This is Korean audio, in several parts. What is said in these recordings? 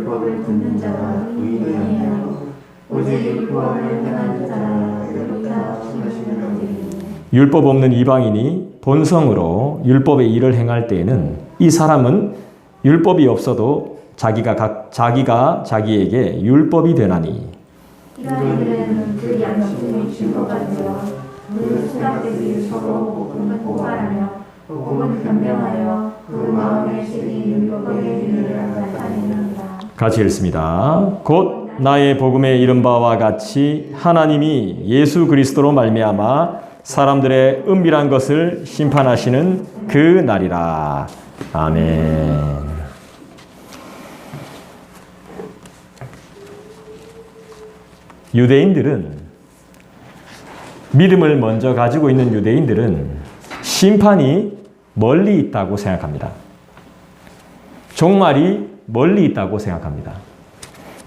율법을 듣는 자가 의인이 아니하고 오직 율법을 행하는 자라 의롭다 하시는 것이니. 율법 없는 이방인이 본성으로 율법의 일을 행할 때에는 이 사람은 율법이 없어도 자기가 자기에게 율법이 되나니. 이러한 일에는 그 양심이 증거가 되어 그 생각되기 서로 고발하며 혹은 변명하여 그 마음의 실이 율법의 일을 나타내는다. 같이 읽습니다. 곧 나의 복음에 이른 바와 같이 하나님이 예수 그리스도로 말미암아 사람들의 은밀한 것을 심판하시는 그 날이라. 아멘. 유대인들은, 믿음을 먼저 가지고 있는 유대인들은 심판이 멀리 있다고 생각합니다. 종말이 멀리 있다고 생각합니다.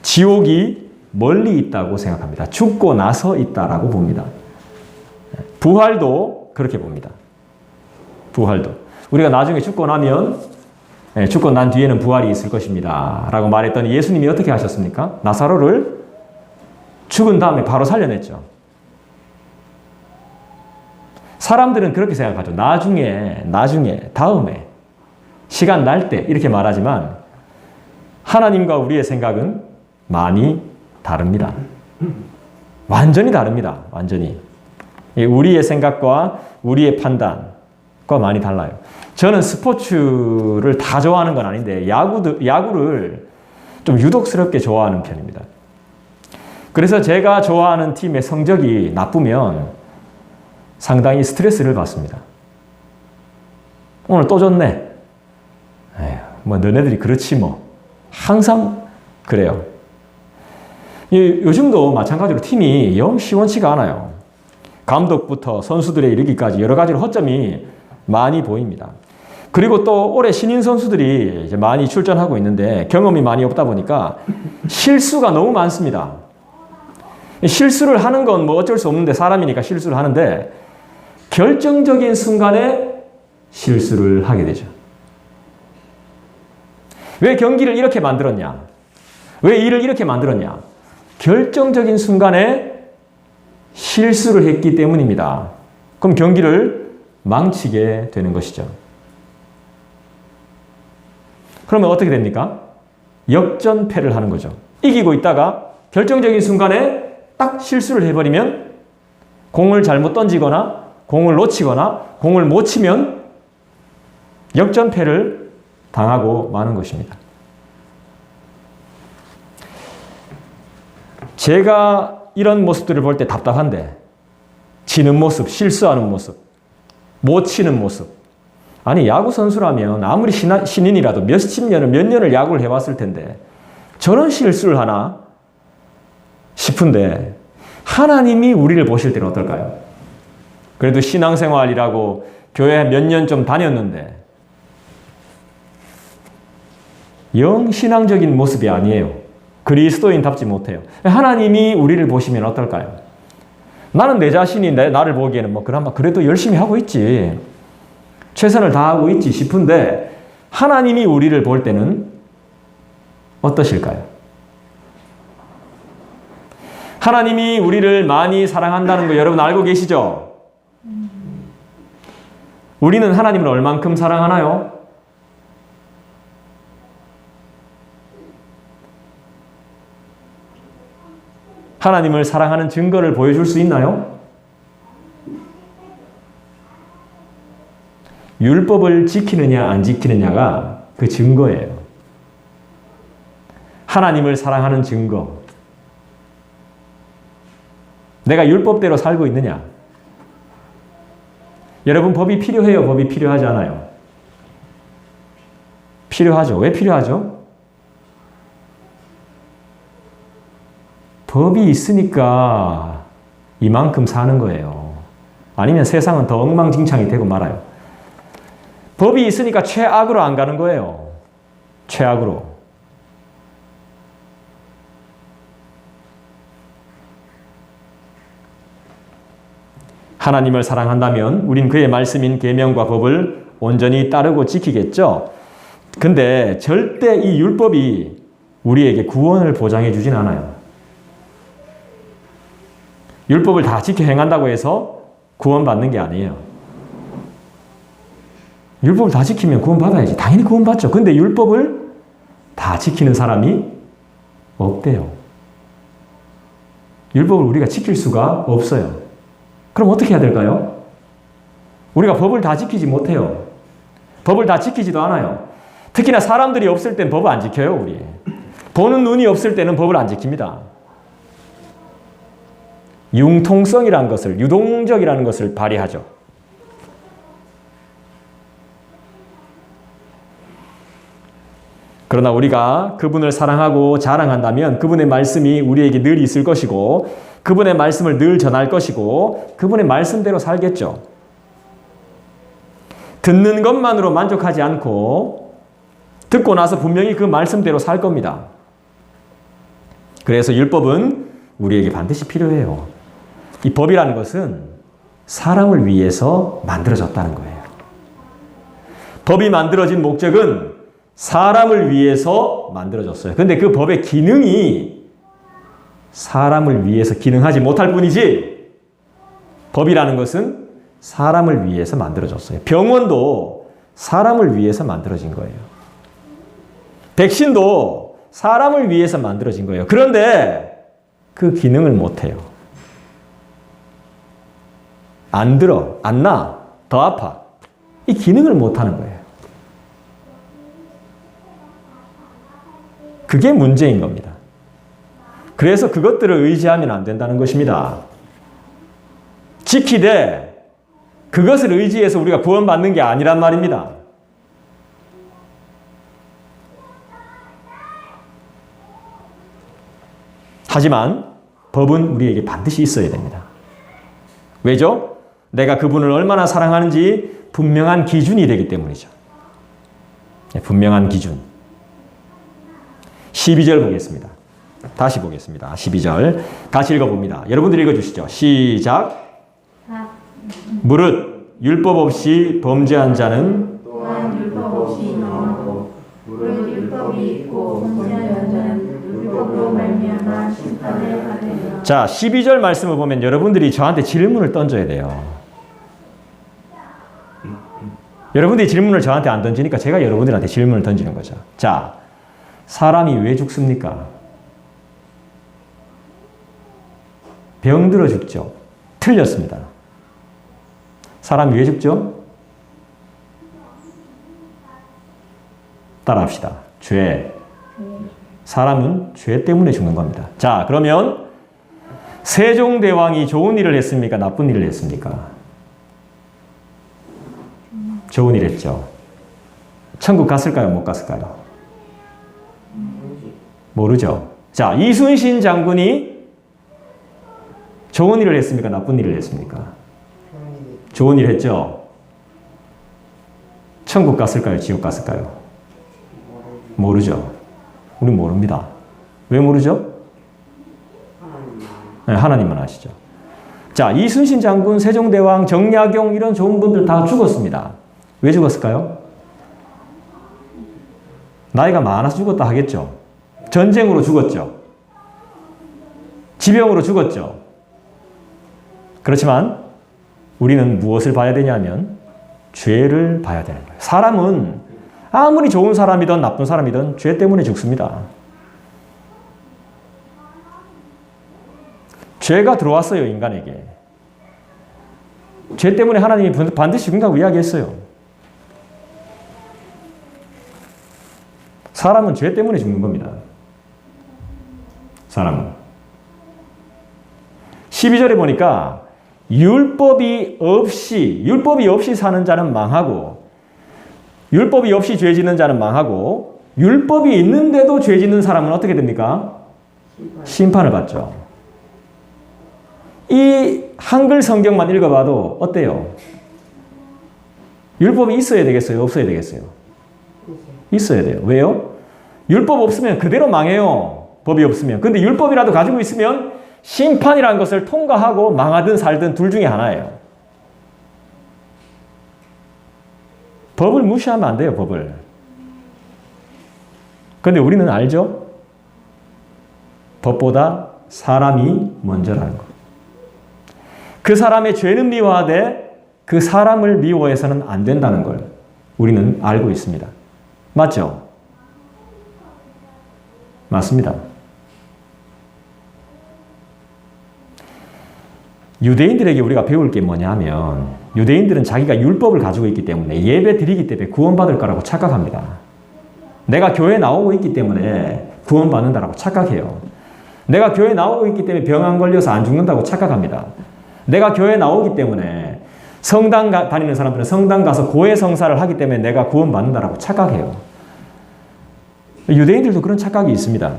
지옥이 멀리 있다고 생각합니다. 죽고 나서 있다라고 봅니다. 부활도 그렇게 봅니다. 부활도. 우리가 나중에 죽고 나면, 죽고 난 뒤에는 부활이 있을 것입니다 라고 말했더니 예수님이 어떻게 하셨습니까? 나사로를 죽은 다음에 바로 살려냈죠. 사람들은 그렇게 생각하죠. 나중에, 다음에, 시간 날 때 이렇게 말하지만 하나님과 우리의 생각은 많이 다릅니다. 완전히 다릅니다. 완전히. 우리의 생각과 우리의 판단과 많이 달라요. 저는 스포츠를 다 좋아하는 건 아닌데 야구를 좀 유독스럽게 좋아하는 편입니다. 그래서 제가 좋아하는 팀의 성적이 나쁘면 상당히 스트레스를 받습니다. 오늘 또 졌네. 에휴, 뭐 너네들이 그렇지 뭐. 항상 그래요. 요즘도 마찬가지로 팀이 영 시원치가 않아요. 감독부터 선수들에 이르기까지 여러 가지로 허점이 많이 보입니다. 그리고 또 올해 신인 선수들이 이제 많이 출전하고 있는데 경험이 많이 없다 보니까 실수가 너무 많습니다. 실수를 하는 건 뭐 어쩔 수 없는데 사람이니까 실수를 하는데 결정적인 순간에 실수를 하게 되죠. 왜 경기를 이렇게 만들었냐? 왜 일을 이렇게 만들었냐? 결정적인 순간에 실수를 했기 때문입니다. 그럼 경기를 망치게 되는 것이죠. 그러면 어떻게 됩니까? 역전패를 하는 거죠. 이기고 있다가 결정적인 순간에 딱 실수를 해버리면 공을 잘못 던지거나 공을 놓치거나 공을 못 치면 역전패를 당하고 마는 것입니다. 제가 이런 모습들을 볼 때 답답한데 지는 모습, 실수하는 모습, 못 치는 모습. 아니 야구 선수라면 아무리 신인이라도 몇 년을 야구를 해왔을 텐데 저런 실수를 하나 싶은데 하나님이 우리를 보실 때는 어떨까요? 그래도 신앙생활이라고 교회 몇 년 좀 다녔는데 영 신앙적인 모습이 아니에요. 그리스도인답지 못해요. 하나님이 우리를 보시면 어떨까요? 나는 내 자신이 나를 보기에는 뭐 그나마 그래도 열심히 하고 있지. 최선을 다하고 있지 싶은데 하나님이 우리를 볼 때는 어떠실까요? 하나님이 우리를 많이 사랑한다는 거 여러분 알고 계시죠? 우리는 하나님을 얼만큼 사랑하나요? 하나님을 사랑하는 증거를 보여줄 수 있나요? 율법을 지키느냐 안 지키느냐가 그 증거예요. 하나님을 사랑하는 증거. 내가 율법대로 살고 있느냐? 여러분 법이 필요해요? 법이 필요하지 않아요? 필요하죠. 왜 필요하죠? 법이 있으니까 이만큼 사는 거예요. 아니면 세상은 더 엉망진창이 되고 말아요. 법이 있으니까 최악으로 안 가는 거예요. 최악으로. 하나님을 사랑한다면 우린 그의 말씀인 계명과 법을 온전히 따르고 지키겠죠. 근데 절대 이 율법이 우리에게 구원을 보장해 주진 않아요. 율법을 다 지켜 행한다고 해서 구원받는 게 아니에요. 율법을 다 지키면 구원받아야지. 당연히 구원받죠. 근데 율법을 다 지키는 사람이 없대요. 율법을 우리가 지킬 수가 없어요. 그럼 어떻게 해야 될까요? 우리가 법을 다 지키지 못해요. 법을 다 지키지도 않아요. 특히나 사람들이 없을 땐 법을 안 지켜요, 우리. 보는 눈이 없을 때는 법을 안 지킵니다. 융통성이라는 것을, 유동적이라는 것을 발휘하죠. 그러나 우리가 그분을 사랑하고 자랑한다면 그분의 말씀이 우리에게 늘 있을 것이고 그분의 말씀을 늘 전할 것이고 그분의 말씀대로 살겠죠. 듣는 것만으로 만족하지 않고 듣고 나서 분명히 그 말씀대로 살 겁니다. 그래서 율법은 우리에게 반드시 필요해요. 이 법이라는 것은 사람을 위해서 만들어졌다는 거예요. 법이 만들어진 목적은 사람을 위해서 만들어졌어요. 근데 그 법의 기능이 사람을 위해서 기능하지 못할 뿐이지 법이라는 것은 사람을 위해서 만들어졌어요. 병원도 사람을 위해서 만들어진 거예요. 백신도 사람을 위해서 만들어진 거예요. 그런데 그 기능을 못해요. 안 들어, 안 나, 더 아파. 이 기능을 못하는 거예요. 그게 문제인 겁니다. 그래서 그것들을 의지하면 안 된다는 것입니다. 지키되 그것을 의지해서 우리가 구원받는 게 아니란 말입니다. 하지만 법은 우리에게 반드시 있어야 됩니다. 왜죠? 내가 그분을 얼마나 사랑하는지 분명한 기준이 되기 때문이죠. 분명한 기준. 12절 보겠습니다. 다시 보겠습니다. 12절. 같이 읽어봅니다. 여러분들 읽어주시죠. 시작. 무릇 율법 없이 범죄한 자는 또한 율법 없이 망하고 무릇 율법이 있고 범죄한 자는 율법으로 말미암아 심판을 받으리라. 자, 12절 말씀을 보면 여러분들이 저한테 질문을 던져야 돼요. 여러분들이 질문을 저한테 안 던지니까 제가 여러분들한테 질문을 던지는 거죠. 자, 사람이 왜 죽습니까? 병들어 죽죠. 틀렸습니다. 사람이 왜 죽죠? 따라합시다. 죄. 사람은 죄 때문에 죽는 겁니다. 자, 그러면 세종대왕이 좋은 일을 했습니까? 나쁜 일을 했습니까? 좋은 일 했죠. 천국 갔을까요? 못 갔을까요? 모르죠. 자, 이순신 장군이 좋은 일을 했습니까? 나쁜 일을 했습니까? 좋은 일 했죠. 천국 갔을까요? 지옥 갔을까요? 모르죠. 우리 모릅니다. 왜 모르죠? 네, 하나님만 아시죠. 자, 이순신 장군, 세종대왕, 정약용 이런 좋은 분들 다 죽었습니다. 왜 죽었을까요? 나이가 많아서 죽었다 하겠죠. 전쟁으로 죽었죠. 지병으로 죽었죠. 그렇지만 우리는 무엇을 봐야 되냐면 죄를 봐야 되는 거예요. 사람은 아무리 좋은 사람이든 나쁜 사람이든 죄 때문에 죽습니다. 죄가 들어왔어요, 인간에게. 죄 때문에 하나님이 반드시 죽는다고 이야기했어요. 사람은 죄 때문에 죽는 겁니다. 사람은. 12절에 보니까 율법이 없이 사는 자는 망하고 율법이 없이 죄 짓는 자는 망하고 율법이 있는데도 죄 짓는 사람은 어떻게 됩니까? 심판을 받죠. 이 한글 성경만 읽어봐도 어때요? 율법이 있어야 되겠어요? 없어야 되겠어요? 있어야 돼요. 왜요? 율법 없으면 그대로 망해요. 법이 없으면. 근데 율법이라도 가지고 있으면 심판이라는 것을 통과하고 망하든 살든 둘 중에 하나예요. 법을 무시하면 안 돼요, 법을. 근데 우리는 알죠? 법보다 사람이 먼저라는 것. 그 사람의 죄는 미워하되 그 사람을 미워해서는 안 된다는 걸 우리는 알고 있습니다. 맞죠? 맞습니다. 유대인들에게 우리가 배울 게 뭐냐 하면 유대인들은 자기가 율법을 가지고 있기 때문에 예배 드리기 때문에 구원받을 거라고 착각합니다. 내가 교회에 나오고 있기 때문에 구원받는다라고 착각해요. 내가 교회에 나오고 있기 때문에 병 안 걸려서 안 죽는다고 착각합니다. 내가 교회에 나오기 때문에 성당 다니는 사람들은 성당 가서 고해 성사를 하기 때문에 내가 구원받는다라고 착각해요. 유대인들도 그런 착각이 있습니다.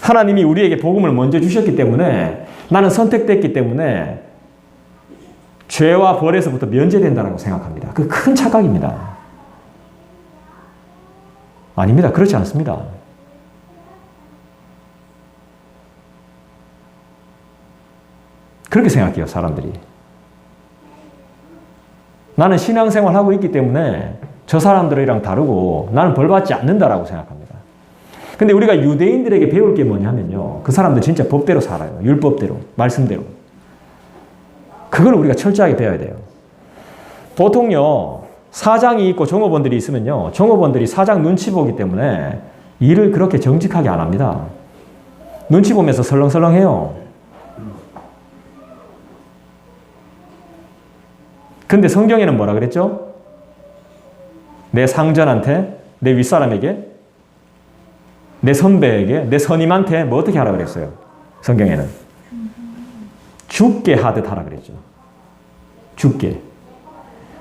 하나님이 우리에게 복음을 먼저 주셨기 때문에 나는 선택됐기 때문에 죄와 벌에서부터 면제된다고 생각합니다. 그 큰 착각입니다. 아닙니다. 그렇지 않습니다. 그렇게 생각해요, 사람들이. 나는 신앙생활 하고 있기 때문에 저 사람들이랑 다르고 나는 벌받지 않는다라고 생각합니다. 근데 우리가 유대인들에게 배울 게 뭐냐면요. 그 사람들 진짜 법대로 살아요. 율법대로, 말씀대로. 그걸 우리가 철저하게 배워야 돼요. 보통요, 사장이 있고 종업원들이 있으면요, 종업원들이 사장 눈치 보기 때문에 일을 그렇게 정직하게 안 합니다. 눈치 보면서 설렁설렁해요. 근데 성경에는 뭐라 그랬죠? 내 상전한테, 내 윗사람에게, 내 선배에게, 내 선임한테 뭐 어떻게 하라 그랬어요? 성경에는. 죽게 하듯 하라 그랬죠. 죽게.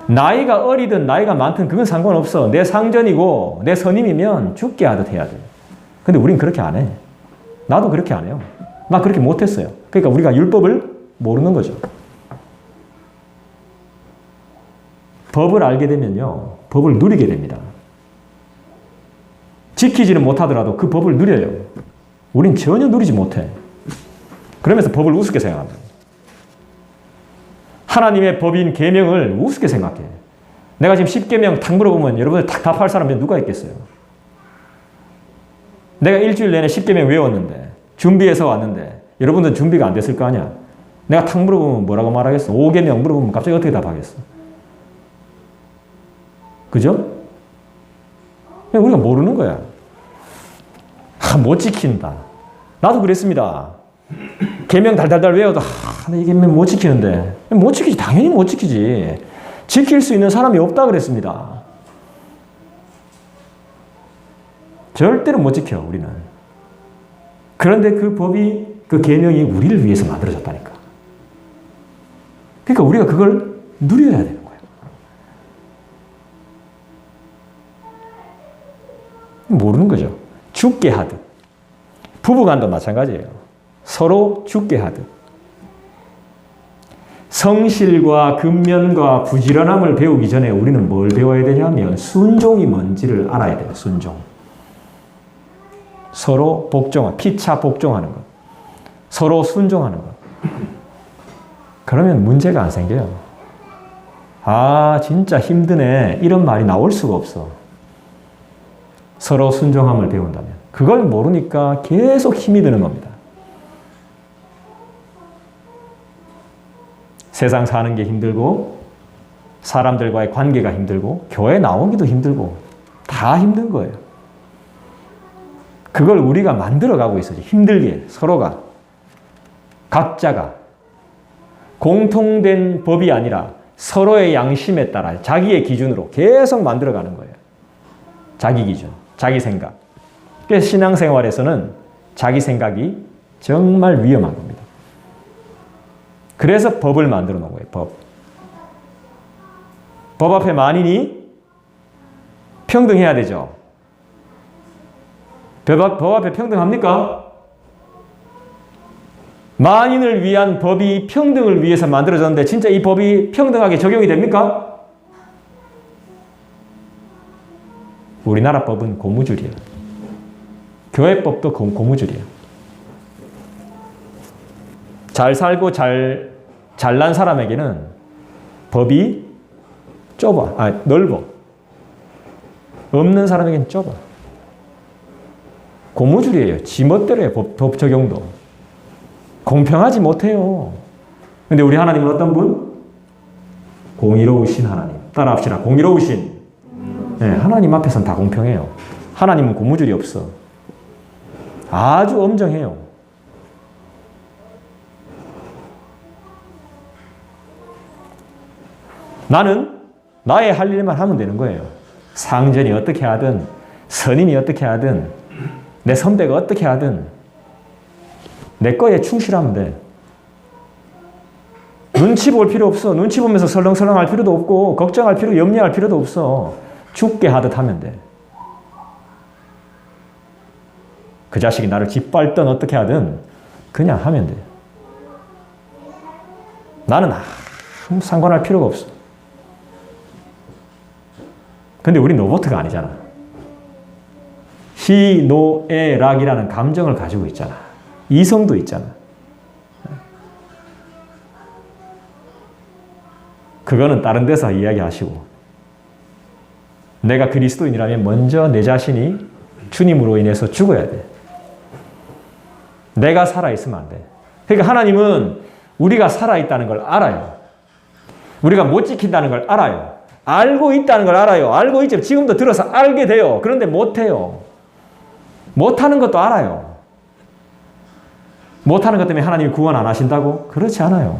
나이가 어리든 나이가 많든 그건 상관없어. 내 상전이고 내 선임이면 죽게 하듯 해야 돼. 근데 우린 그렇게 안 해. 나도 그렇게 안 해요. 나 그렇게 못했어요. 그러니까 우리가 율법을 모르는 거죠. 법을 알게 되면요, 법을 누리게 됩니다. 지키지는 못하더라도 그 법을 누려요. 우린 전혀 누리지 못해. 그러면서 법을 우습게 생각합니다. 하나님의 법인 계명을 우습게 생각해. 내가 지금 10계명 탁 물어보면 여러분들 탁 답할 사람이 누가 있겠어요? 내가 일주일 내내 10계명 외웠는데, 준비해서 왔는데, 여러분들 준비가 안 됐을 거 아니야? 내가 탁 물어보면 뭐라고 말하겠어? 5계명 물어보면 갑자기 어떻게 답하겠어? 그죠? 우리가 모르는 거야. 못 지킨다. 나도 그랬습니다. 계명 달달달 외워도 나 이 계명 못 지키는데. 못 지키지. 당연히 못 지키지. 지킬 수 있는 사람이 없다 그랬습니다. 절대로 못 지켜, 우리는. 그런데 그 법이, 그 계명이 우리를 위해서 만들어졌다니까. 그러니까 우리가 그걸 누려야 되는 거예요. 모르는 거죠. 죽게 하듯. 부부간도 마찬가지예요. 서로 죽게 하듯. 성실과 근면과 부지런함을 배우기 전에 우리는 뭘 배워야 되냐면 순종이 뭔지를 알아야 돼요. 순종. 서로 복종하는, 피차 복종하는 것. 서로 순종하는 것. 그러면 문제가 안 생겨요. 아, 진짜 힘드네. 이런 말이 나올 수가 없어. 서로 순종함을 배운다면. 그걸 모르니까 계속 힘이 드는 겁니다. 세상 사는 게 힘들고, 사람들과의 관계가 힘들고, 교회 나오기도 힘들고, 다 힘든 거예요. 그걸 우리가 만들어가고 있어요. 힘들게, 서로가. 각자가. 공통된 법이 아니라 서로의 양심에 따라 자기의 기준으로 계속 만들어가는 거예요. 자기 기준, 자기 생각. 그래서 신앙생활에서는 자기 생각이 정말 위험한 겁니다. 그래서 법을 만들어 놓은 거예요. 법. 법 앞에 만인이 평등해야 되죠. 법 앞에 평등합니까? 만인을 위한 법이 평등을 위해서 만들어졌는데 진짜 이 법이 평등하게 적용이 됩니까? 우리나라 법은 고무줄이에요. 교회법도 고무줄이에요. 잘 살고 잘난 사람에게는 법이 넓어. 없는 사람에게는 좁아. 고무줄이에요. 지멋대로 해요. 법 적용도. 공평하지 못해요. 근데 우리 하나님은 어떤 분? 공의로우신 하나님. 따라합시다. 공의로우신. 네, 하나님 앞에서는 다 공평해요. 하나님은 고무줄이 없어. 아주 엄정해요. 나는 나의 할 일만 하면 되는 거예요. 상전이 어떻게 하든, 선임이 어떻게 하든, 내 선배가 어떻게 하든, 내 거에 충실하면 돼. 눈치 볼 필요 없어. 눈치 보면서 설렁설렁 할 필요도 없고, 걱정할 필요, 염려할 필요도 없어. 죽게 하듯 하면 돼. 그 자식이 나를 짓밟든 어떻게 하든, 그냥 하면 돼. 나는 아무 상관할 필요가 없어. 근데 우린 로봇가 아니잖아. 희노애락이라는 감정을 가지고 있잖아. 이성도 있잖아. 그거는 다른 데서 이야기하시고, 내가 그리스도인이라면 먼저 내 자신이 주님으로 인해서 죽어야 돼. 내가 살아있으면 안 돼. 그러니까 하나님은 우리가 살아있다는 걸 알아요. 우리가 못 지킨다는 걸 알아요. 알고 있다는 걸 알아요. 알고 있죠. 지금도 들어서 알게 돼요. 그런데 못해요. 못하는 것도 알아요. 못하는 것 때문에 하나님이 구원 안 하신다고? 그렇지 않아요.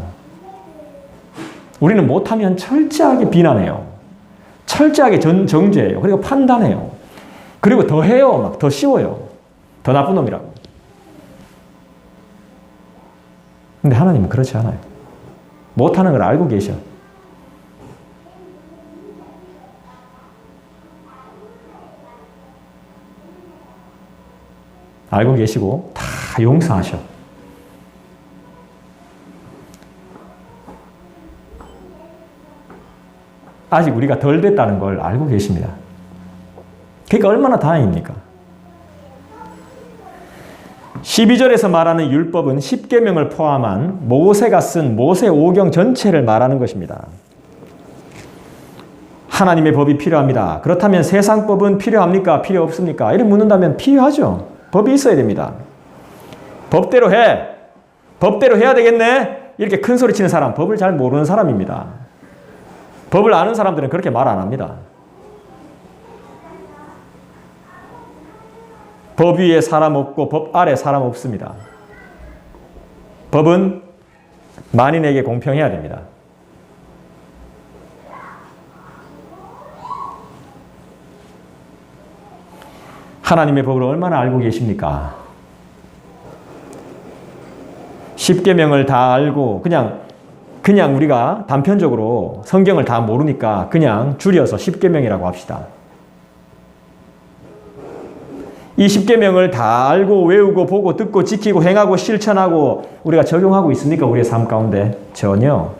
우리는 못하면 철저하게 비난해요. 철저하게 정죄해요. 그리고 판단해요. 그리고 더 해요. 막 더 씌워요. 더 나쁜 놈이라고. 근데 하나님은 그렇지 않아요. 못하는 걸 알고 계셔. 알고 계시고 다 용서하셔. 아직 우리가 덜 됐다는 걸 알고 계십니다. 그러니까 얼마나 다행입니까? 12절에서 말하는 율법은 10계명을 포함한 모세가 쓴 모세 오경 전체를 말하는 것입니다. 하나님의 법이 필요합니다. 그렇다면 세상 법은 필요합니까? 필요 없습니까? 이렇게 묻는다면 필요하죠. 법이 있어야 됩니다. 법대로 해. 법대로 해야 되겠네. 이렇게 큰 소리 치는 사람, 법을 잘 모르는 사람입니다. 법을 아는 사람들은 그렇게 말 안 합니다. 법 위에 사람 없고 법 아래 사람 없습니다. 법은 만인에게 공평해야 됩니다. 하나님의 법을 얼마나 알고 계십니까? 10계명을 다 알고 그냥 우리가 단편적으로 성경을 다 모르니까 그냥 줄여서 10계명이라고 합시다. 이 10계명을 다 알고 외우고 보고 듣고 지키고 행하고 실천하고 우리가 적용하고 있습니까? 우리의 삶 가운데? 전혀.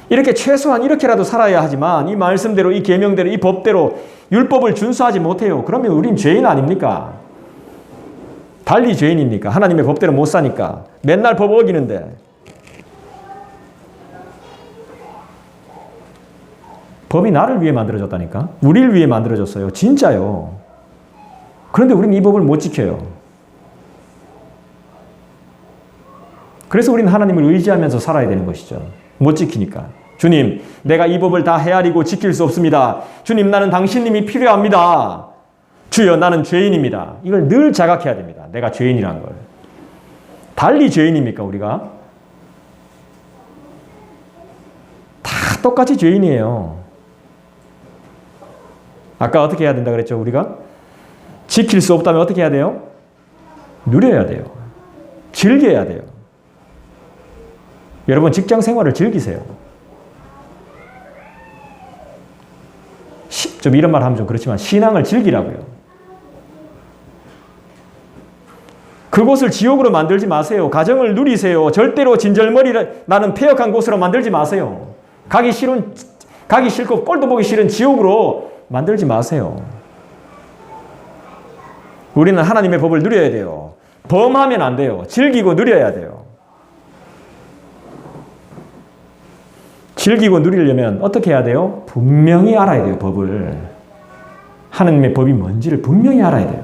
이렇게 최소한 이렇게라도 살아야 하지만 이 말씀대로 이 계명대로 이 법대로 율법을 준수하지 못해요. 그러면 우린 죄인 아닙니까? 달리 죄인입니까? 하나님의 법대로 못 사니까. 맨날 법 어기는데. 법이 나를 위해 만들어졌다니까? 우리를 위해 만들어졌어요. 진짜요. 그런데 우리는 이 법을 못 지켜요. 그래서 우리는 하나님을 의지하면서 살아야 되는 것이죠. 못 지키니까. 주님, 내가 이 법을 다 헤아리고 지킬 수 없습니다. 주님, 나는 당신님이 필요합니다. 주여, 나는 죄인입니다. 이걸 늘 자각해야 됩니다. 내가 죄인이란 걸. 달리 죄인입니까, 우리가? 다 똑같이 죄인이에요. 아까 어떻게 해야 된다 그랬죠, 우리가? 지킬 수 없다면 어떻게 해야 돼요? 누려야 돼요. 즐겨야 돼요. 여러분, 직장 생활을 즐기세요. 좀 이런 말 하면 좀 그렇지만 신앙을 즐기라고요. 그곳을 지옥으로 만들지 마세요. 가정을 누리세요. 절대로 진절머리 나는 폐역한 곳으로 만들지 마세요. 가기 싫고 꼴도 보기 싫은 지옥으로 만들지 마세요. 우리는 하나님의 법을 누려야 돼요. 범하면 안 돼요. 즐기고 누려야 돼요. 즐기고 누리려면 어떻게 해야 돼요? 분명히 알아야 돼요, 법을. 하나님의 법이 뭔지를 분명히 알아야 돼요.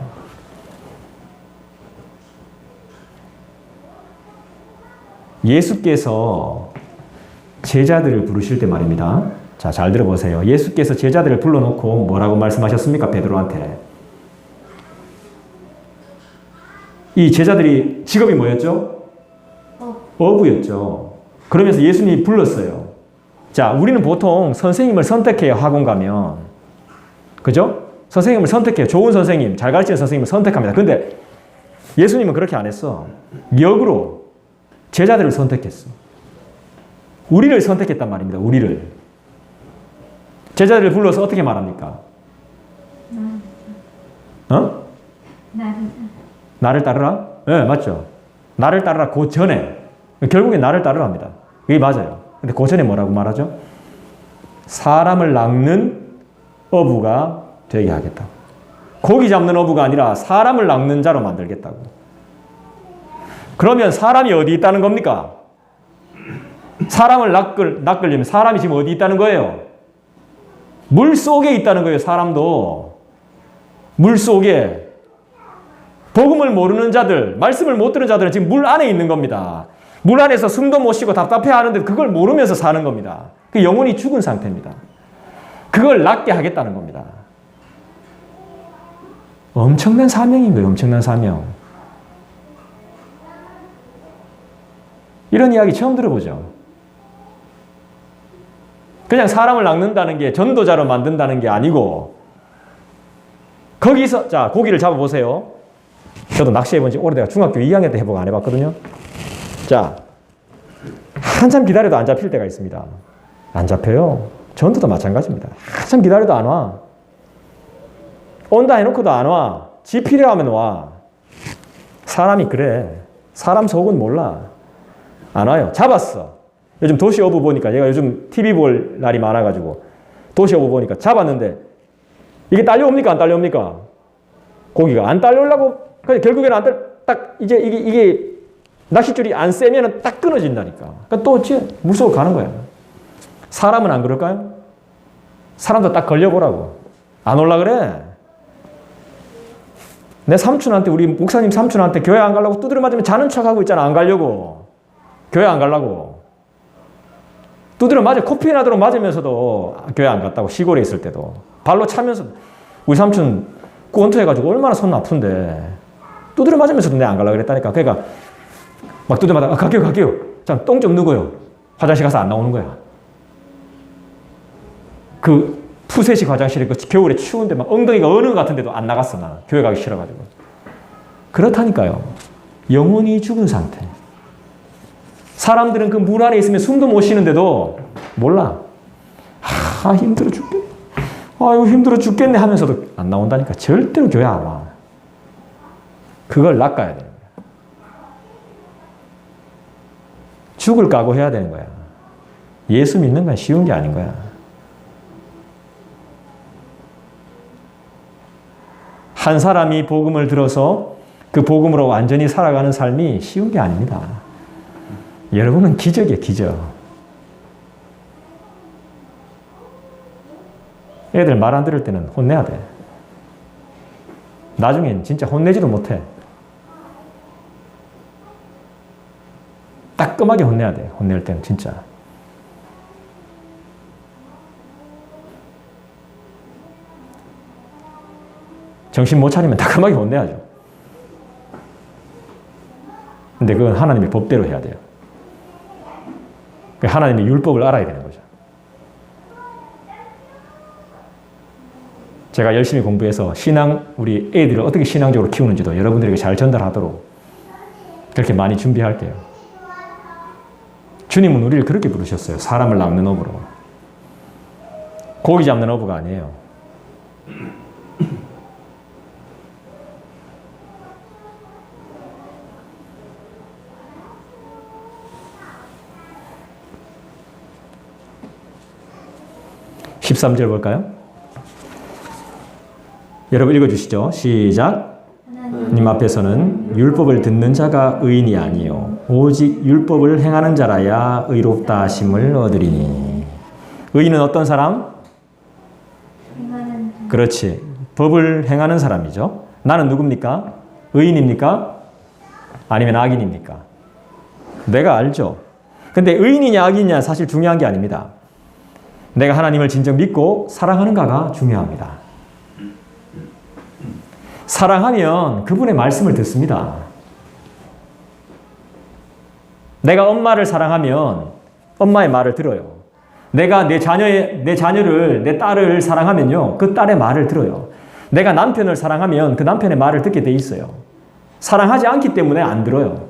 예수께서 제자들을 부르실 때 말입니다. 자, 잘 들어보세요. 예수께서 제자들을 불러놓고 뭐라고 말씀하셨습니까? 베드로한테. 이 제자들이 직업이 뭐였죠? 어부였죠. 그러면서 예수님이 불렀어요. 자, 우리는 보통 선생님을 선택해요. 학원 가면. 그죠? 선생님을 선택해요. 좋은 선생님, 잘 가르치는 선생님을 선택합니다. 근데 예수님은 그렇게 안 했어. 역으로 제자들을 선택했어. 우리를 선택했단 말입니다. 우리를. 제자들을 불러서 어떻게 말합니까? 어? 나를 따르라? 네, 맞죠. 나를 따르라 그 전에. 결국에 나를 따르랍니다. 그게 맞아요. 근데 그 전에 뭐라고 말하죠? 사람을 낚는 어부가 되게 하겠다고. 고기 잡는 어부가 아니라 사람을 낚는 자로 만들겠다고. 그러면 사람이 어디 있다는 겁니까? 사람을 낚으려면 사람이 지금 어디 있다는 거예요? 물 속에 있다는 거예요. 사람도. 물 속에. 복음을 모르는 자들, 말씀을 못 들은 자들은 지금 물 안에 있는 겁니다. 물 안에서 숨도 못 쉬고 답답해하는데 그걸 모르면서 사는 겁니다. 그 영혼이 죽은 상태입니다. 그걸 낫게 하겠다는 겁니다. 엄청난 사명인 거예요. 엄청난 사명. 이런 이야기 처음 들어보죠. 그냥 사람을 낚는다는 게 전도자로 만든다는 게 아니고 거기서 자 고기를 잡아보세요. 저도 낚시해본 지 오래돼가 중학교 2학년 때 해보고 안 해봤거든요. 자, 한참 기다려도 안 잡힐 때가 있습니다. 안 잡혀요. 전도도 마찬가지입니다. 한참 기다려도 안 와. 온다 해놓고도 안 와. 지 필요하면 와. 사람이 그래. 사람 속은 몰라. 안 와요. 잡았어. 요즘 도시 어부 보니까 얘가 요즘 TV 볼 날이 많아가지고 도시 어부 보니까 잡았는데 이게 딸려옵니까? 안 딸려옵니까? 고기가 안 딸려오려고 결국에는 딱 이게 낚싯줄이 안 세면은 딱 끊어진다니까. 그러니까 또 물속으로 가는 거야. 사람은 안 그럴까요? 사람도 딱 걸려보라고. 안 올라 그래. 내 삼촌한테 우리 목사님 삼촌한테 교회 안 가려고 두드려 맞으면 자는 척하고 있잖아. 안 가려고. 교회 안 가려고. 두드려 맞아. 코피 나도록 맞으면서도 교회 안 갔다고. 시골에 있을 때도. 발로 차면서 우리 삼촌 꾸원투해가지고 얼마나 손 아픈데 두드려 맞으면서도 내 안 가려고 그랬다니까. 그러니까 막 두드려 맞아. 갈게요. 자, 똥 좀 누고요. 화장실 가서 안 나오는 거야. 그 푸세식 화장실에 그 겨울에 추운데 막 엉덩이가 어느 것 같은데도 안 나갔어. 나 교회 가기 싫어가지고. 그렇다니까요. 영혼이 죽은 상태. 사람들은 그 물 안에 있으면 숨도 못 쉬는데도 몰라. 힘들어 죽겠네. 아이고 힘들어 죽겠네 하면서도 안 나온다니까. 절대로 교회 안 와. 그걸 낚아야 되는 거야. 죽을 각오해야 되는 거야. 예수 믿는 건 쉬운 게 아닌 거야. 한 사람이 복음을 들어서 그 복음으로 완전히 살아가는 삶이 쉬운 게 아닙니다. 여러분은 기적이에요, 기적. 애들 말 안 들을 때는 혼내야 돼. 나중엔 진짜 혼내지도 못해. 따끔하게 혼내야 돼. 혼낼 때는 진짜. 정신 못 차리면 따끔하게 혼내야죠. 근데 그건 하나님의 법대로 해야 돼요. 하나님의 율법을 알아야 되는 거죠. 제가 열심히 공부해서 우리 애들을 어떻게 신앙적으로 키우는지도 여러분들에게 잘 전달하도록 그렇게 많이 준비할게요. 주님은 우리를 그렇게 부르셨어요. 사람을 낚는 어부로. 고기 잡는 어부가 아니에요. (13절) 볼까요? 여러분 읽어주시죠. 시작. 하나님 앞에서는 율법을 듣는 자가 의인이 아니요 오직 율법을 행하는 자라야 의롭다 하심을 얻으리니. 의인은 어떤 사람? 그렇지. 법을 행하는 사람이죠. 나는 누굽니까? 의인입니까? 아니면 악인입니까? 내가 알죠. 근데 의인이냐 악인이냐 사실 중요한 게 아닙니다. 내가 하나님을 진정 믿고 사랑하는가가 중요합니다. 사랑하면 그분의 말씀을 듣습니다. 내가 엄마를 사랑하면 엄마의 말을 들어요. 내가 내 자녀를, 내 딸을 사랑하면요, 그 딸의 말을 들어요. 내가 남편을 사랑하면 그 남편의 말을 듣게 돼 있어요. 사랑하지 않기 때문에 안 들어요.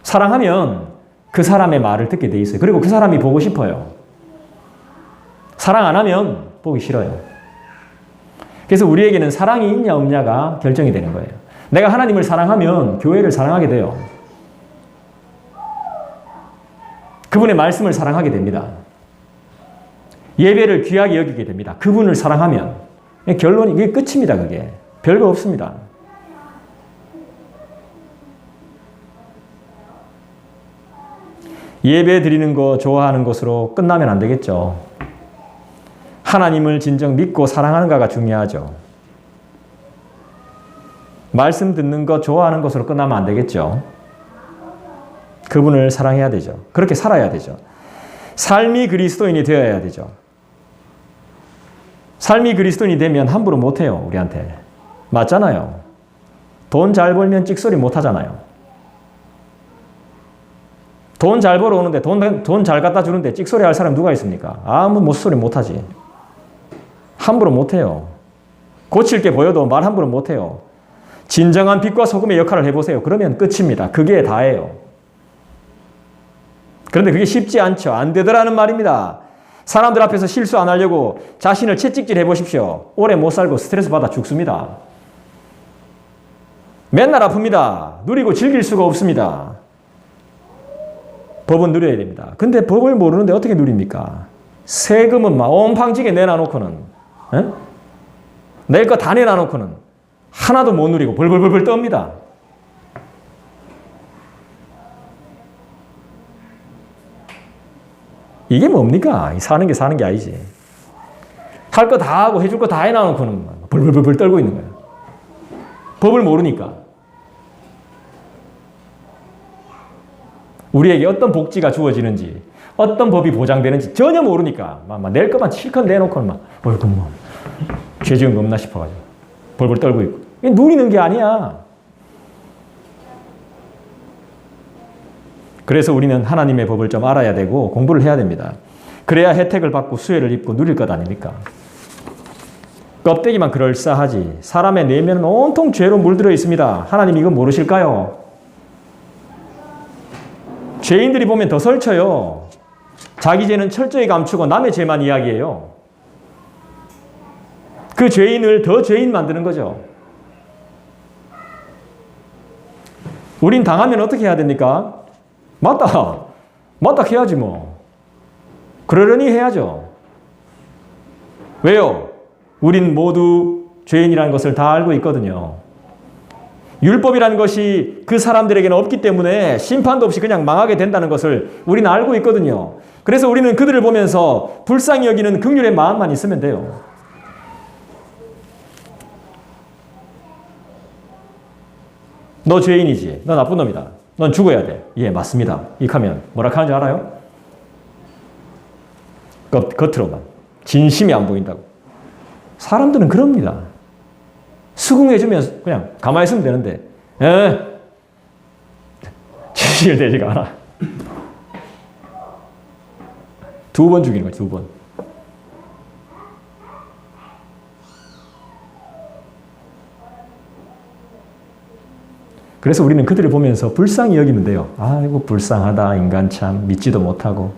사랑하면 그 사람의 말을 듣게 돼 있어요. 그리고 그 사람이 보고 싶어요. 사랑 안 하면 보기 싫어요. 그래서 우리에게는 사랑이 있냐 없냐가 결정이 되는 거예요. 내가 하나님을 사랑하면 교회를 사랑하게 돼요. 그분의 말씀을 사랑하게 됩니다. 예배를 귀하게 여기게 됩니다. 그분을 사랑하면. 결론이 그게 끝입니다. 그게. 별거 없습니다. 예배 드리는 거 좋아하는 것으로 끝나면 안 되겠죠. 하나님을 진정 믿고 사랑하는가가 중요하죠. 말씀 듣는 거 좋아하는 것으로 끝나면 안 되겠죠. 그분을 사랑해야 되죠. 그렇게 살아야 되죠. 삶이 그리스도인이 되어야 되죠. 삶이 그리스도인이 되면 함부로 못해요. 우리한테. 맞잖아요. 돈 잘 벌면 찍소리 못하잖아요. 돈 잘 벌어오는데 돈 잘 갖다 주는데 찍소리 할 사람 누가 있습니까? 아무 못소리 못하지. 함부로 못해요. 고칠 게 보여도 말 함부로 못해요. 진정한 빛과 소금의 역할을 해보세요. 그러면 끝입니다. 그게 다예요. 그런데 그게 쉽지 않죠. 안 되더라는 말입니다. 사람들 앞에서 실수 안 하려고 자신을 채찍질 해보십시오. 오래 못 살고 스트레스 받아 죽습니다. 맨날 아픕니다. 누리고 즐길 수가 없습니다. 법은 누려야 됩니다. 근데 법을 모르는데 어떻게 누립니까? 세금은 막 온팡지게 내놔놓고는, 낼 거 다 내놔놓고는 하나도 못 누리고 벌벌벌벌 떱니다. 이게 뭡니까? 사는 게 아니지. 할 거 다 하고 해줄 거 다 해놔놓고는 벌벌벌벌 떨고 있는 거예요. 법을 모르니까. 우리에게 어떤 복지가 주어지는지, 어떤 법이 보장되는지 전혀 모르니까 낼 것만 실컷 내놓고는 어이구 죄 지은 거 없나 싶어가지고 벌벌 떨고 있고. 이게 누리는 게 아니야. 그래서 우리는 하나님의 법을 좀 알아야 되고 공부를 해야 됩니다. 그래야 혜택을 받고 수혜를 입고 누릴 것 아닙니까? 껍데기만 그럴싸하지 사람의 내면은 온통 죄로 물들어 있습니다. 하나님 이거 모르실까요? 죄인들이 보면 더 설쳐요. 자기 죄는 철저히 감추고 남의 죄만 이야기해요. 그 죄인을 더 죄인 만드는 거죠. 우린 당하면 어떻게 해야 됩니까? 맞다 해야지 뭐. 그러려니 해야죠. 왜요? 우린 모두 죄인이라는 것을 다 알고 있거든요. 율법이라는 것이 그 사람들에게는 없기 때문에 심판도 없이 그냥 망하게 된다는 것을 우리는 알고 있거든요. 그래서 우리는 그들을 보면서 불쌍히 여기는 긍휼의 마음만 있으면 돼요. 너 죄인이지. 너 나쁜 놈이다. 넌 죽어야 돼. 예, 맞습니다. 이렇게 하면 뭐라 하는 줄 알아요? 겉으로만. 진심이 안 보인다고. 사람들은 그럽니다. 수긍해주면 그냥 가만히 있으면 되는데 진실되지가 않아. 2번 죽이는 거지. 2번. 그래서 우리는 그들을 보면서 불쌍히 여기면 돼요. 아이고 불쌍하다. 인간 참 믿지도 못하고.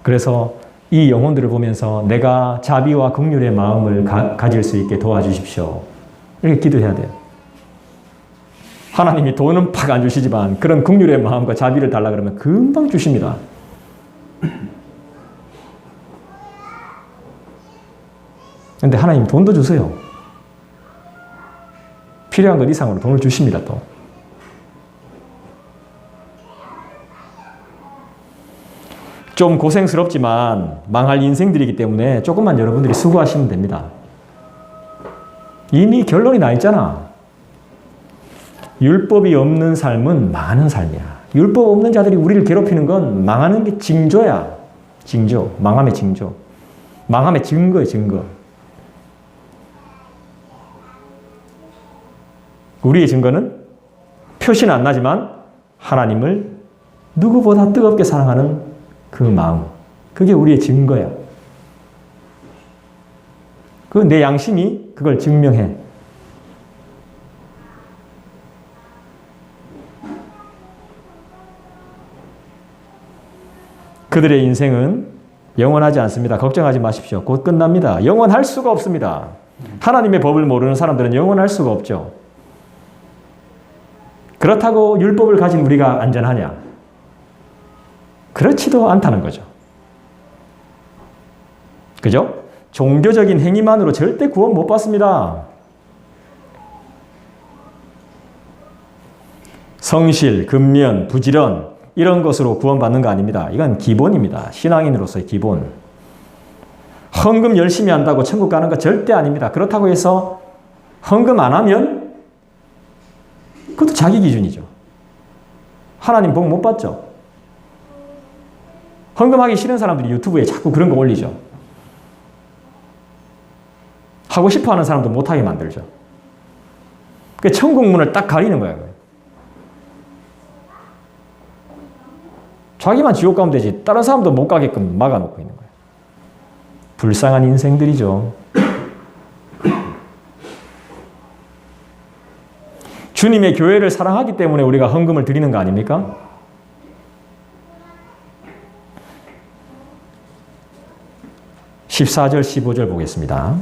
그래서 이 영혼들을 보면서 내가 자비와 긍휼의 마음을 가질 수 있게 도와주십시오. 이렇게 기도해야 돼요. 하나님이 돈은 팍 안 주시지만 그런 긍휼의 마음과 자비를 달라 그러면 금방 주십니다. 그런데 하나님 돈도 주세요. 필요한 것 이상으로 돈을 주십니다. 또. 좀 고생스럽지만 망할 인생들이기 때문에 조금만 여러분들이 수고하시면 됩니다. 이미 결론이 나 있잖아. 율법이 없는 삶은 망하는 삶이야. 율법 없는 자들이 우리를 괴롭히는 건 망하는 게 징조야. 징조. 망함의 징조. 망함의 증거야, 증거. 우리의 증거는 표시는 안 나지만 하나님을 누구보다 뜨겁게 사랑하는 그 마음. 그게 우리의 증거야. 그 내 양심이 그걸 증명해. 그들의 인생은 영원하지 않습니다. 걱정하지 마십시오. 곧 끝납니다. 영원할 수가 없습니다. 하나님의 법을 모르는 사람들은 영원할 수가 없죠. 그렇다고 율법을 가진 우리가 안전하냐? 그렇지도 않다는 거죠. 그죠? 종교적인 행위만으로 절대 구원 못 받습니다. 성실, 근면, 부지런 이런 것으로 구원받는 거 아닙니다. 이건 기본입니다. 신앙인으로서의 기본. 헌금 열심히 한다고 천국 가는 거 절대 아닙니다. 그렇다고 해서 헌금 안 하면 그것도 자기 기준이죠. 하나님 복 못 받죠. 헌금하기 싫은 사람들이 유튜브에 자꾸 그런 거 올리죠. 하고 싶어하는 사람도 못하게 만들죠. 그 천국 문을 딱 가리는 거야. 자기만 지옥 가면 되지 다른 사람도 못 가게끔 막아놓고 있는 거예요. 불쌍한 인생들이죠. 주님의 교회를 사랑하기 때문에 우리가 헌금을 드리는 거 아닙니까? (14절) (15절) 보겠습니다.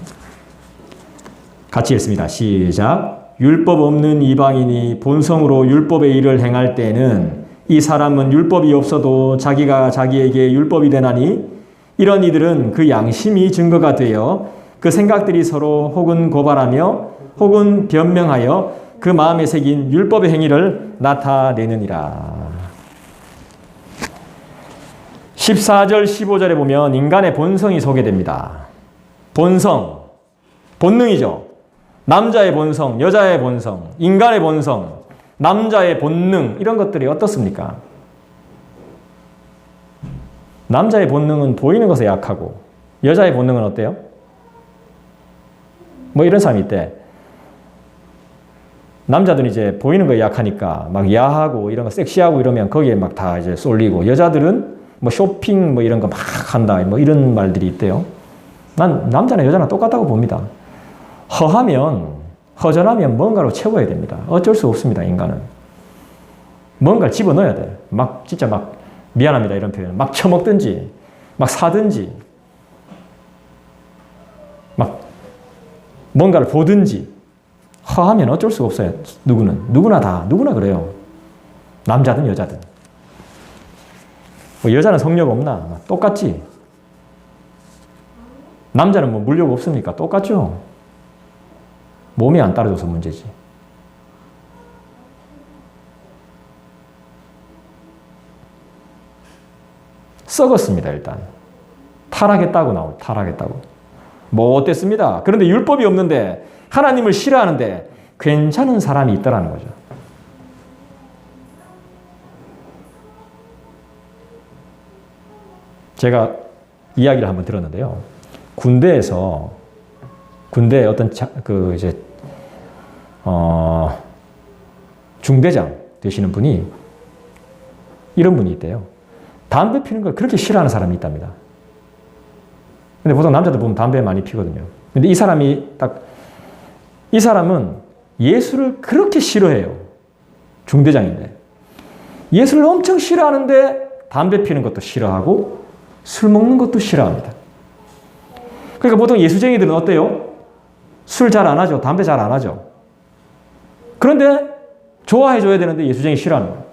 같이 읽습니다. 시작. 율법 없는 이방인이 본성으로 율법의 일을 행할 때는 이 사람은 율법이 없어도 자기가 자기에게 율법이 되나니 이런 이들은 그 양심이 증거가 되어 그 생각들이 서로 혹은 고발하며 혹은 변명하여 그 마음에 새긴 율법의 행위를 나타내느니라. 14절 15절에 보면 인간의 본성이 소개됩니다. 본성, 본능이죠. 남자의 본성, 여자의 본성, 인간의 본성, 남자의 본능 이런 것들이 어떻습니까? 남자의 본능은 보이는 것에 약하고 여자의 본능은 어때요? 뭐 이런 사람이 있대. 남자들은 이제 보이는 거에 약하니까 막 야하고 이런 거 섹시하고 이러면 거기에 막 다 이제 쏠리고 여자들은 뭐 쇼핑 뭐 이런 거 막 한다 뭐 이런 말들이 있대요. 난 남자나 여자나 똑같다고 봅니다. 허전하면 뭔가로 채워야 됩니다. 어쩔 수 없습니다, 인간은. 뭔가를 집어넣어야 돼. 막, 진짜 막, 미안합니다, 이런 표현. 막 처먹든지, 막 사든지, 막, 뭔가를 보든지. 허하면 어쩔 수가 없어요, 누구나 그래요. 남자든 여자든. 뭐 여자는 성욕 없나? 똑같지. 남자는 뭐 물욕 없습니까? 똑같죠. 몸이 안 따라줘서 문제지. 썩었습니다, 일단. 타락했다고. 뭐 어땠습니다. 그런데 율법이 없는데 하나님을 싫어하는데 괜찮은 사람이 있다라는 거죠. 제가 이야기를 한번 들었는데요. 군대에 어떤 중대장 되시는 분이 이런 분이 있대요. 담배 피는 걸 그렇게 싫어하는 사람이 있답니다. 근데 보통 남자들 보면 담배 많이 피거든요. 근데 이 사람은 예수를 그렇게 싫어해요. 중대장인데. 예수를 엄청 싫어하는데 담배 피는 것도 싫어하고 술 먹는 것도 싫어합니다. 그러니까 보통 예수쟁이들은 어때요? 술 잘 안 하죠. 담배 잘 안 하죠. 그런데 좋아해줘야 되는데 예수쟁이 싫어하는 거예요.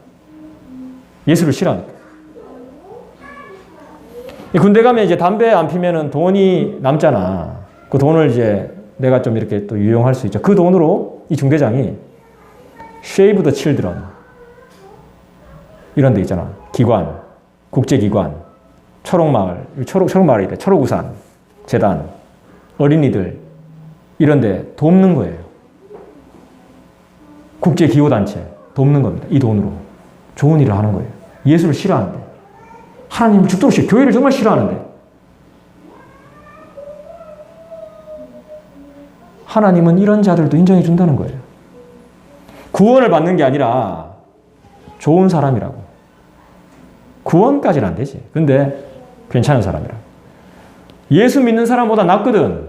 예수를 싫어하니까. 군대 가면 이제 담배 안 피면은 돈이 남잖아. 그 돈을 이제 내가 좀 이렇게 또 유용할 수 있죠. 그 돈으로 이 중대장이 Save the Children 이런 데 있잖아. 기관, 국제기관 초록마을, 초록마을이래. 초록우산, 재단, 어린이들 이런데 돕는 거예요. 국제기호단체 돕는 겁니다. 이 돈으로. 좋은 일을 하는 거예요. 예수를 싫어하는데. 하나님을 죽도록 싫어. 교회를 정말 싫어하는데. 하나님은 이런 자들도 인정해 준다는 거예요. 구원을 받는 게 아니라 좋은 사람이라고. 구원까지는 안 되지. 근데 괜찮은 사람이라고. 예수 믿는 사람보다 낫거든.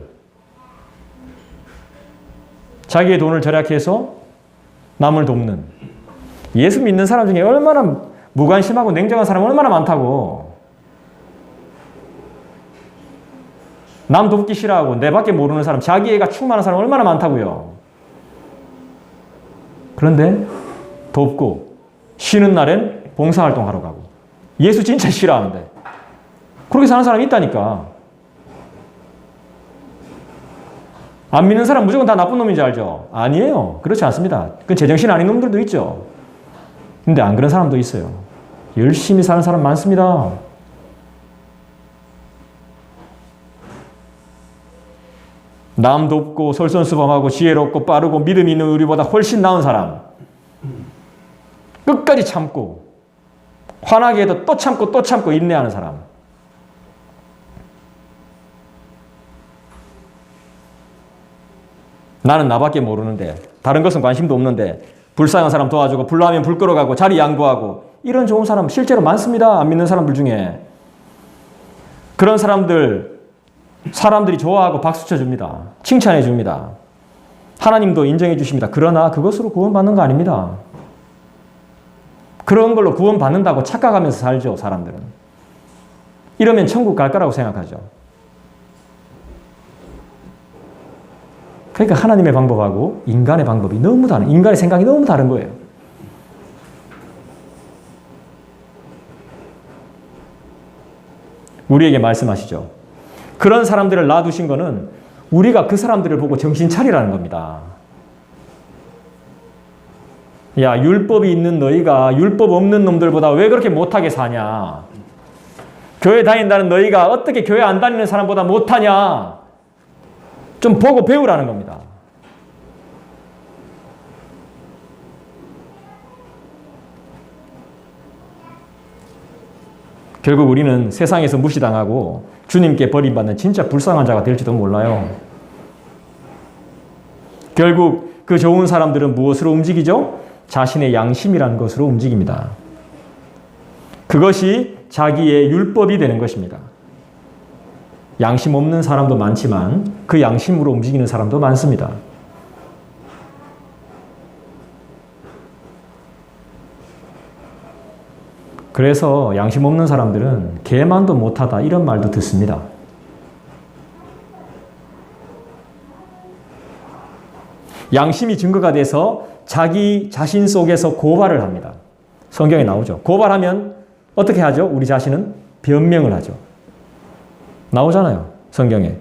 자기의 돈을 절약해서 남을 돕는. 예수 믿는 사람 중에 얼마나 무관심하고 냉정한 사람 얼마나 많다고. 남 돕기 싫어하고 내 밖에 모르는 사람, 자기애가 충만한 사람 얼마나 많다고요. 그런데 돕고 쉬는 날엔 봉사활동하러 가고 예수 진짜 싫어하는데 그렇게 사는 사람이 있다니까. 안 믿는 사람 무조건 다 나쁜 놈인지 알죠? 아니에요. 그렇지 않습니다. 그건 제정신 아닌 놈들도 있죠. 근데 안 그런 사람도 있어요. 열심히 사는 사람 많습니다. 남 돕고 솔선수범하고 지혜롭고 빠르고 믿음 있는 우리보다 훨씬 나은 사람. 끝까지 참고 화나게 해도 또 참고 또 참고 인내하는 사람. 나는 나밖에 모르는데 다른 것은 관심도 없는데 불쌍한 사람 도와주고 불나면 불 끌어가고 자리 양보하고 이런 좋은 사람 실제로 많습니다. 안 믿는 사람들 중에. 그런 사람들이 좋아하고 박수 쳐줍니다. 칭찬해 줍니다. 하나님도 인정해 주십니다. 그러나 그것으로 구원받는 거 아닙니다. 그런 걸로 구원받는다고 착각하면서 살죠, 사람들은. 이러면 천국 갈 거라고 생각하죠. 그러니까 하나님의 방법하고 인간의 방법이 너무 다른, 인간의 생각이 너무 다른 거예요. 우리에게 말씀하시죠. 그런 사람들을 놔두신 거는 우리가 그 사람들을 보고 정신 차리라는 겁니다. 야, 율법이 있는 너희가 율법 없는 놈들보다 왜 그렇게 못하게 사냐? 교회 다닌다는 너희가 어떻게 교회 안 다니는 사람보다 못하냐? 좀 보고 배우라는 겁니다. 결국 우리는 세상에서 무시당하고 주님께 버림받는 진짜 불쌍한 자가 될지도 몰라요. 결국 그 좋은 사람들은 무엇으로 움직이죠? 자신의 양심이라는 것으로 움직입니다. 그것이 자기의 율법이 되는 것입니다. 양심 없는 사람도 많지만 그 양심으로 움직이는 사람도 많습니다. 그래서 양심 없는 사람들은 개만도 못하다 이런 말도 듣습니다. 양심이 증거가 돼서 자기 자신 속에서 고발을 합니다. 성경에 나오죠. 고발하면 어떻게 하죠? 우리 자신은 변명을 하죠. 나오잖아요. 성경에.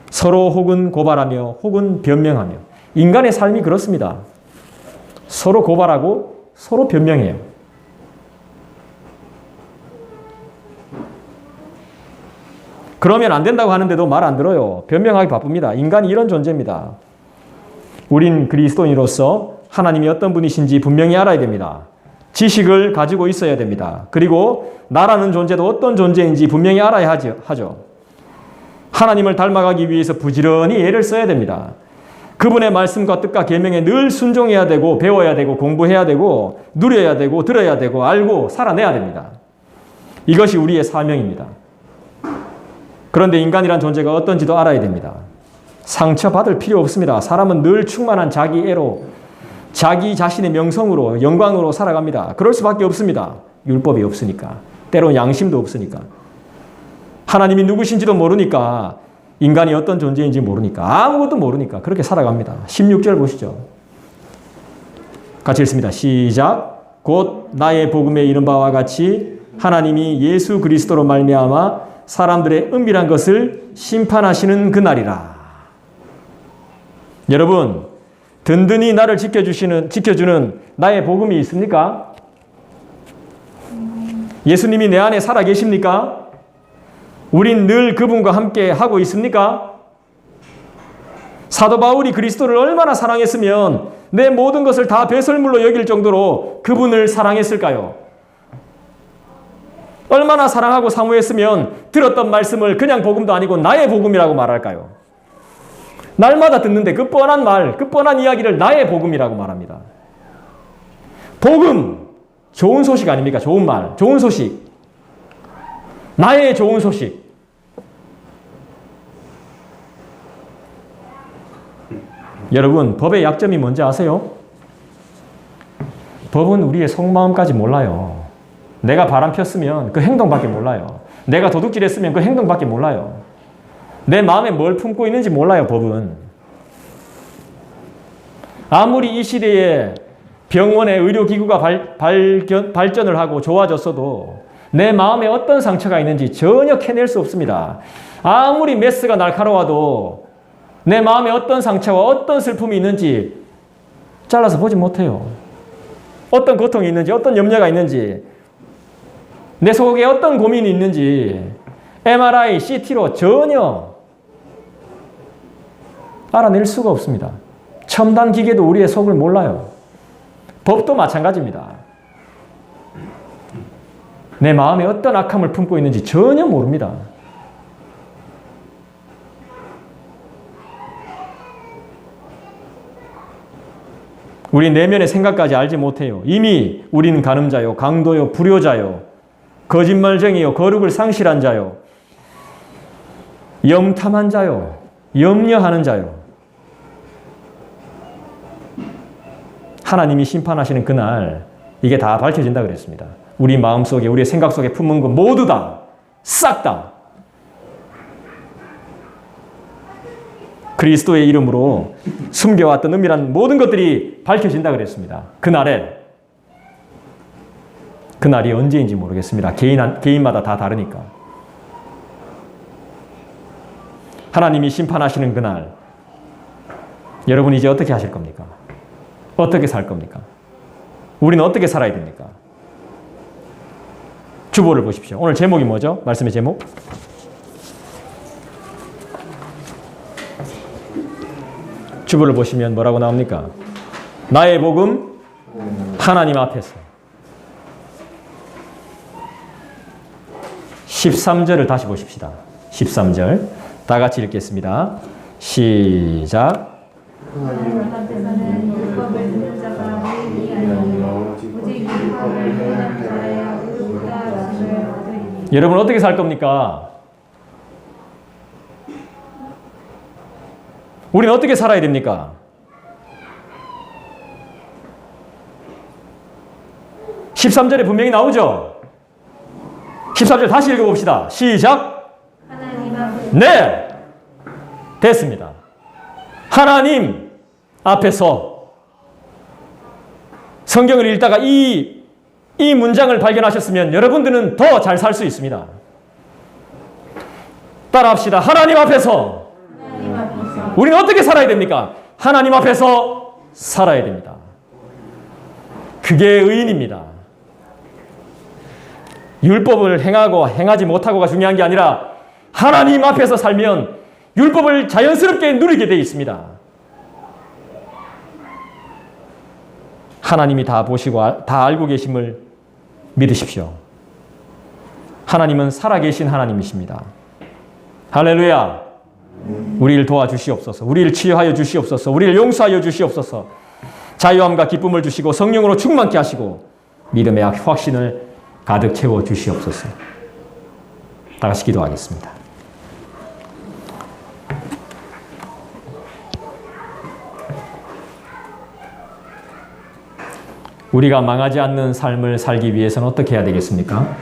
서로 혹은 고발하며 혹은 변명하며. 인간의 삶이 그렇습니다. 서로 고발하고 서로 변명해요. 그러면 안 된다고 하는데도 말 안 들어요. 변명하기 바쁩니다. 인간이 이런 존재입니다. 우린 그리스도인으로서 하나님이 어떤 분이신지 분명히 알아야 됩니다. 지식을 가지고 있어야 됩니다. 그리고 나라는 존재도 어떤 존재인지 분명히 알아야 하죠. 하나님을 닮아가기 위해서 부지런히 애를 써야 됩니다. 그분의 말씀과 뜻과 계명에 늘 순종해야 되고 배워야 되고 공부해야 되고 누려야 되고 들어야 되고 알고 살아내야 됩니다. 이것이 우리의 사명입니다. 그런데 인간이란 존재가 어떤지도 알아야 됩니다. 상처받을 필요 없습니다. 사람은 늘 충만한 자기애로 자기 자신의 명성으로 영광으로 살아갑니다. 그럴 수밖에 없습니다. 율법이 없으니까. 때론 양심도 없으니까. 하나님이 누구신지도 모르니까 인간이 어떤 존재인지 모르니까 아무것도 모르니까 그렇게 살아갑니다. 16절 보시죠. 같이 읽습니다. 시작. 곧 나의 복음에 이른 바와 같이 하나님이 예수 그리스도로 말미암아 사람들의 은밀한 것을 심판하시는 그날이라. 여러분, 든든히 나를 지켜주는 나의 복음이 있습니까? 예수님이 내 안에 살아 계십니까? 우린 늘 그분과 함께 하고 있습니까? 사도 바울이 그리스도를 얼마나 사랑했으면 내 모든 것을 다 배설물로 여길 정도로 그분을 사랑했을까요? 얼마나 사랑하고 사모했으면 들었던 말씀을 그냥 복음도 아니고 나의 복음이라고 말할까요? 날마다 듣는데 그 뻔한 말, 그 뻔한 이야기를 나의 복음이라고 말합니다. 복음, 좋은 소식 아닙니까? 좋은 말, 좋은 소식. 나의 좋은 소식. 여러분, 법의 약점이 뭔지 아세요? 법은 우리의 속마음까지 몰라요. 내가 바람 폈으면 그 행동밖에 몰라요. 내가 도둑질했으면 그 행동밖에 몰라요. 내 마음에 뭘 품고 있는지 몰라요, 법은. 아무리 이 시대에 병원의 의료기구가 발전을 하고 좋아졌어도 내 마음에 어떤 상처가 있는지 전혀 캐낼 수 없습니다. 아무리 메스가 날카로워도 내 마음에 어떤 상처와 어떤 슬픔이 있는지 잘라서 보지 못해요. 어떤 고통이 있는지, 어떤 염려가 있는지, 내 속에 어떤 고민이 있는지 MRI, CT로 전혀 알아낼 수가 없습니다. 첨단 기계도 우리의 속을 몰라요. 법도 마찬가지입니다. 내 마음에 어떤 악함을 품고 있는지 전혀 모릅니다. 우리 내면의 생각까지 알지 못해요. 이미 우리는 간음자요, 강도요, 불효자요, 거짓말쟁이요, 거룩을 상실한 자요, 염탐한 자요, 염려하는 자요. 하나님이 심판하시는 그날 이게 다 밝혀진다 그랬습니다. 우리 마음속에, 우리의 생각 속에 품은 것 모두 다, 싹 다 그리스도의 이름으로 숨겨왔던 은밀한 모든 것들이 밝혀진다 그랬습니다. 그날이 언제인지 모르겠습니다. 개인마다 다 다르니까. 하나님이 심판하시는 그날, 여러분 이제 어떻게 하실 겁니까? 어떻게 살 겁니까? 우리는 어떻게 살아야 됩니까? 주보를 보십시오. 오늘 제목이 뭐죠? 말씀의 제목? 주보를 보시면 뭐라고 나옵니까? 나의 복음, 하나님 앞에서. 13절을 다시 보십시다. 13절. 다 같이 읽겠습니다. 시작. 하나님 앞에서는 율법을 듣는 자가 의인이 아니요 오직 율법을 행하는 자야 의롭다라심을 얻으리니. 여러분 어떻게 살 겁니까? 우리는 어떻게 살아야 됩니까? 13절에 분명히 나오죠? 14절 다시 읽어봅시다. 시작! 하나님 앞에 네! 됐습니다. 하나님 앞에서 성경을 읽다가 이 문장을 발견하셨으면 여러분들은 더 잘 살 수 있습니다. 따라합시다. 하나님 앞에서 우리는 어떻게 살아야 됩니까? 하나님 앞에서 살아야 됩니다. 그게 의인입니다. 율법을 행하고 행하지 못하고가 중요한 게 아니라 하나님 앞에서 살면 율법을 자연스럽게 누리게 되어 있습니다. 하나님이 다 보시고 다 알고 계심을 믿으십시오. 하나님은 살아계신 하나님이십니다. 할렐루야. 우리를 도와주시옵소서. 우리를 치유하여 주시옵소서. 우리를 용서하여 주시옵소서. 자유함과 기쁨을 주시고 성령으로 충만케 하시고 믿음의 확신을 가득 채워 주시옵소서. 다 같이 기도하겠습니다. 우리가 망하지 않는 삶을 살기 위해서는 어떻게 해야 되겠습니까?